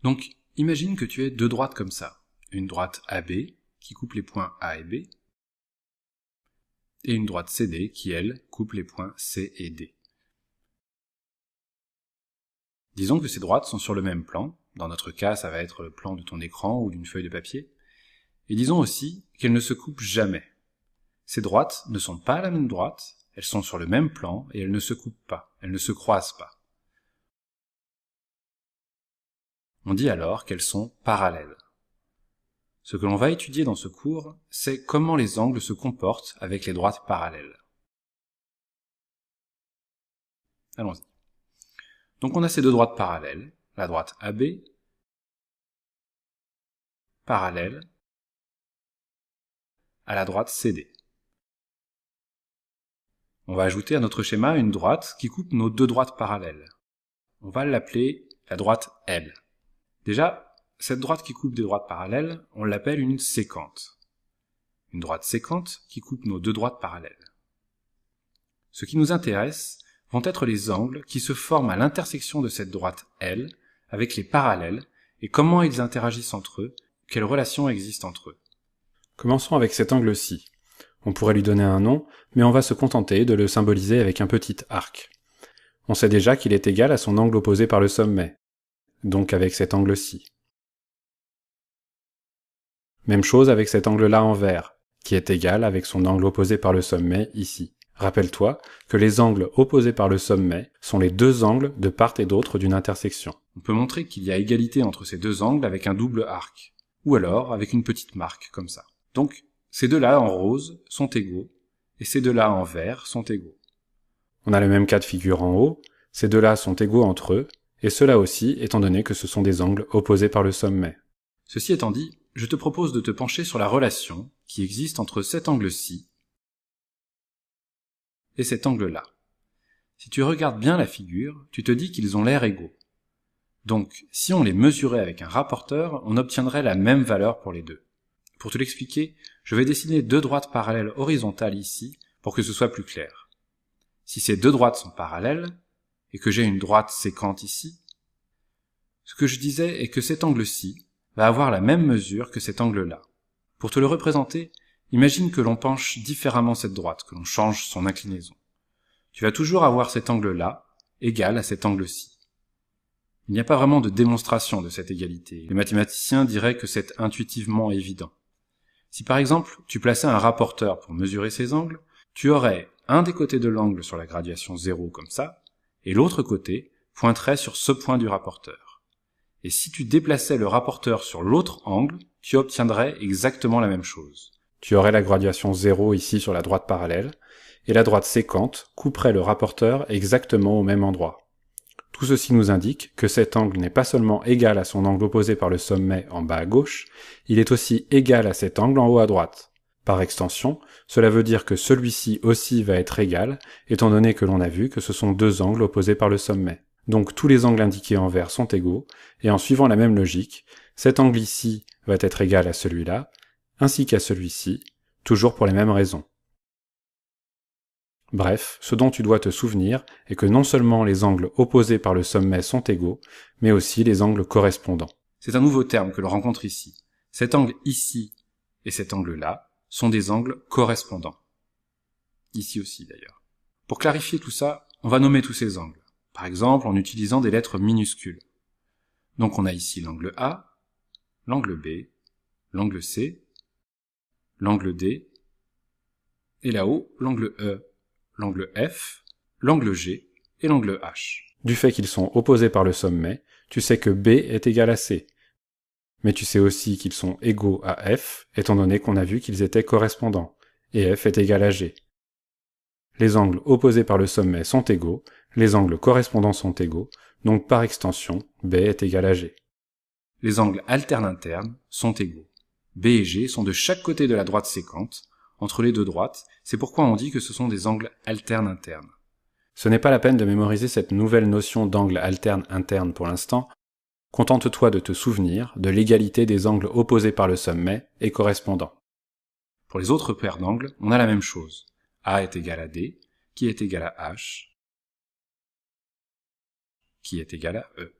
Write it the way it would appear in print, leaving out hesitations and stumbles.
Donc, imagine que tu aies deux droites comme ça. Une droite AB, qui coupe les points A et B, et une droite CD, qui, elle, coupe les points C et D. Disons que ces droites sont sur le même plan. Dans notre cas, ça va être le plan de ton écran ou d'une feuille de papier. Et disons aussi qu'elles ne se coupent jamais. Ces droites ne sont pas la même droite, elles sont sur le même plan et elles ne se coupent pas, elles ne se croisent pas. On dit alors qu'elles sont parallèles. Ce que l'on va étudier dans ce cours, c'est comment les angles se comportent avec les droites parallèles. Allons-y. Donc on a ces deux droites parallèles, la droite AB, parallèle à la droite CD. On va ajouter à notre schéma une droite qui coupe nos deux droites parallèles. On va l'appeler la droite L. Déjà, cette droite qui coupe des droites parallèles, on l'appelle une séquente. Une droite séquente qui coupe nos deux droites parallèles. Ce qui nous intéresse vont être les angles qui se forment à l'intersection de cette droite L avec les parallèles et comment ils interagissent entre eux, quelles relations existent entre eux. Commençons avec cet angle-ci. On pourrait lui donner un nom, mais on va se contenter de le symboliser avec un petit arc. On sait déjà qu'il est égal à son angle opposé par le sommet, donc avec cet angle-ci. Même chose avec cet angle-là en vert, qui est égal avec son angle opposé par le sommet ici. Rappelle-toi que les angles opposés par le sommet sont les deux angles de part et d'autre d'une intersection. On peut montrer qu'il y a égalité entre ces deux angles avec un double arc, ou alors avec une petite marque comme ça. Donc, ces deux-là en rose sont égaux, et ces deux-là en vert sont égaux. On a le même cas de figure en haut, ces deux-là sont égaux entre eux, et ceux-là aussi, étant donné que ce sont des angles opposés par le sommet. Ceci étant dit, je te propose de te pencher sur la relation qui existe entre cet angle-ci et cet angle-là. Si tu regardes bien la figure, tu te dis qu'ils ont l'air égaux. Donc, si on les mesurait avec un rapporteur, on obtiendrait la même valeur pour les deux. Pour te l'expliquer, je vais dessiner deux droites parallèles horizontales ici pour que ce soit plus clair. Si ces deux droites sont parallèles, et que j'ai une droite séquente ici, ce que je disais est que cet angle-ci va avoir la même mesure que cet angle-là. Pour te le représenter, imagine que l'on penche différemment cette droite, que l'on change son inclinaison. Tu vas toujours avoir cet angle-là égal à cet angle-ci. Il n'y a pas vraiment de démonstration de cette égalité. Les mathématiciens diraient que c'est intuitivement évident. Si par exemple, tu plaçais un rapporteur pour mesurer ces angles, tu aurais un des côtés de l'angle sur la graduation 0 comme ça, et l'autre côté pointerait sur ce point du rapporteur. Et si tu déplaçais le rapporteur sur l'autre angle, tu obtiendrais exactement la même chose. Tu aurais la graduation 0 ici sur la droite parallèle, et la droite séquente couperait le rapporteur exactement au même endroit. Tout ceci nous indique que cet angle n'est pas seulement égal à son angle opposé par le sommet en bas à gauche, il est aussi égal à cet angle en haut à droite. Par extension, cela veut dire que celui-ci aussi va être égal, étant donné que l'on a vu que ce sont deux angles opposés par le sommet. Donc tous les angles indiqués en vert sont égaux, et en suivant la même logique, cet angle ici va être égal à celui-là, ainsi qu'à celui-ci, toujours pour les mêmes raisons. Bref, ce dont tu dois te souvenir est que non seulement les angles opposés par le sommet sont égaux, mais aussi les angles correspondants. C'est un nouveau terme que l'on rencontre ici. Cet angle ici et cet angle-là sont des angles correspondants. Ici aussi d'ailleurs. Pour clarifier tout ça, on va nommer tous ces angles. Par exemple, en utilisant des lettres minuscules. Donc on a ici l'angle A, l'angle B, l'angle C, l'angle D, et là-haut, l'angle E, l'angle F, l'angle G et l'angle H. Du fait qu'ils sont opposés par le sommet, tu sais que B est égal à C. Mais tu sais aussi qu'ils sont égaux à F, étant donné qu'on a vu qu'ils étaient correspondants, et F est égal à G. Les angles opposés par le sommet sont égaux, les angles correspondants sont égaux, donc par extension, B est égal à G. Les angles alternes-internes sont égaux. B et G sont de chaque côté de la droite séquente, entre les deux droites, c'est pourquoi on dit que ce sont des angles alternes-internes. Ce n'est pas la peine de mémoriser cette nouvelle notion d'angle alterne-interne pour l'instant. Contente-toi de te souvenir de l'égalité des angles opposés par le sommet et correspondants. Pour les autres paires d'angles, on a la même chose. A est égal à D, qui est égal à H, qui est égal à E.